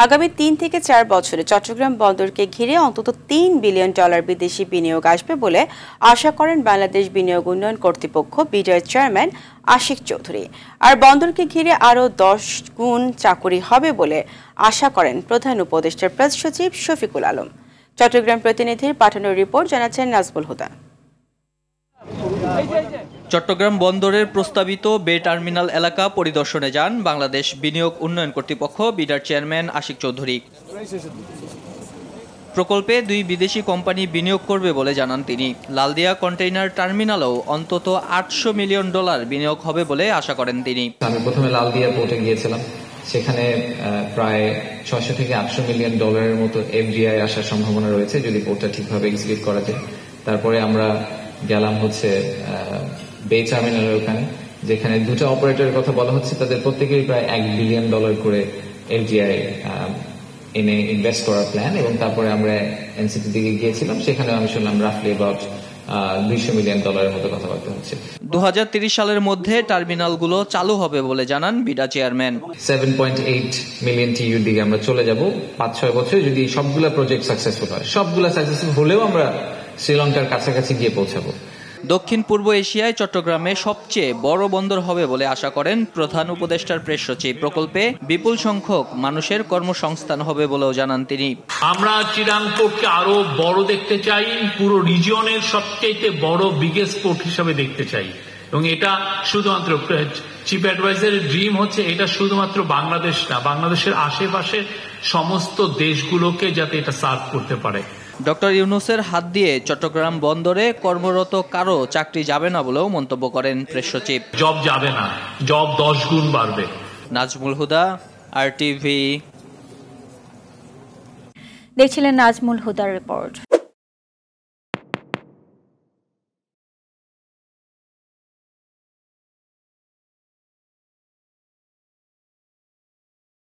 আগামী ৩ থেকে ৪ বছরে চট্টগ্রাম বন্দরকে ঘিরে অন্তত $৩ বিলিয়ন বিদেশি বিনিয়োগ আসবে বলে আশা করেন বাংলাদেশ বিনিয়োগ উন্নয়ন কর্তৃপক্ষ বিডার চেয়ারম্যান আশিক চৌধুরী। আর বন্দরকে ঘিরে আরও 10 গুণ চাকুরি হবে বলে আশা করেন প্রধান উপদেষ্টার প্রেস সচিব শফিকুল আলম। চট্টগ্রাম প্রতিনিধির পাঠানো রিপোর্ট জানাচ্ছেন নাজমুল হুদা। চট্টগ্রাম বন্দরের প্রস্তাবিত বে টার্মিনাল এলাকা পরিদর্শনে যান বাংলাদেশ বিনিয়োগ উন্নয়ন কর্তৃপক্ষ বিডার চেয়ারম্যান আশিক চৌধুরী। প্রকল্পে 2 বিদেশি কোম্পানি বিনিয়োগ করবে বলে জানান তিনি। লালদিয়া কন্টেইনার টার্মিনালেও অন্তত $800 মিলিয়ন বিনিয়োগ হবে বলে আশা করেন তিনি। আমি প্রথমে লালদিয়া পোর্টে গিয়েছিলাম, সেখানে প্রায় 600 থেকে 800 মিলিয়ন ডলারের মতো এফডিআই আসার সম্ভাবনা রয়েছে যদি পোর্টটা ঠিকভাবে এক্সিকিউট করা যায়। তারপরে আমরা গেলাম বে টার্মিনালের ওখানে, যেখানে 2টা অপারেটরের কথা বলা হচ্ছে, তাদের প্রত্যেকেই প্রায় $1 বিলিয়ন করে এফডিআই এনে ইনভেস্ট করার প্ল্যান। এবং তারপরে আমরা এনসিপি দিকে গিয়েছিলাম, সেখানে আমি শুনলাম রাফলি অ্যাবাউট $200 মিলিয়ন মতো কথাবার্তা হচ্ছে। 2030 সালের মধ্যে টার্মিনালগুলো চালু হবে বলে জানান বিডা চেয়ারম্যান। 7.8 মিলিয়ন টিইউর দিকে আমরা চলে যাব 5-6 বছরে, যদি সবগুলা প্রজেক্ট সাকসেসফুল হয়। সবগুলা সাকসেসফুল হলেও আমরা শ্রীলঙ্কার কাছাকাছি গিয়ে পৌঁছাবো। দক্ষিণ পূর্ব এশিয়ায় চট্টগ্রামে সবচেয়ে বড় বন্দর হবে বলে আশা করেন প্রধান উপদেষ্টার প্রেস সচিব। প্রকল্পে বিপুল সংখ্যক মানুষের কর্মসংস্থান হবে বলেও জানান তিনি। আমরা চিরাং পোর্টকে আরো বড় দেখতে চাই, পুরো রিজিয়নের সবচেয়ে বড় বিগেস্ট পোর্ট হিসেবে দেখতে চাই। এবং এটা শুধুমাত্র চিফ অ্যাডভাইজারের ড্রিম হচ্ছে এটা শুধুমাত্র বাংলাদেশ না, বাংলাদেশের আশেপাশে সমস্ত দেশগুলোকে যাতে এটা সার্ভ করতে পারে। ডক্টর ইউনূসের হাত দিয়ে চট্টগ্রাম বন্দরে কর্মরত কারো চাকরি যাবে না বলেও মন্তব্য করেন প্রেস সচিব। জব যাবে না, জব 10 গুণ বাড়বে। নাজমুল হুদা, RTV। দেখছিলেন নাজমুল হুদার রিপোর্ট।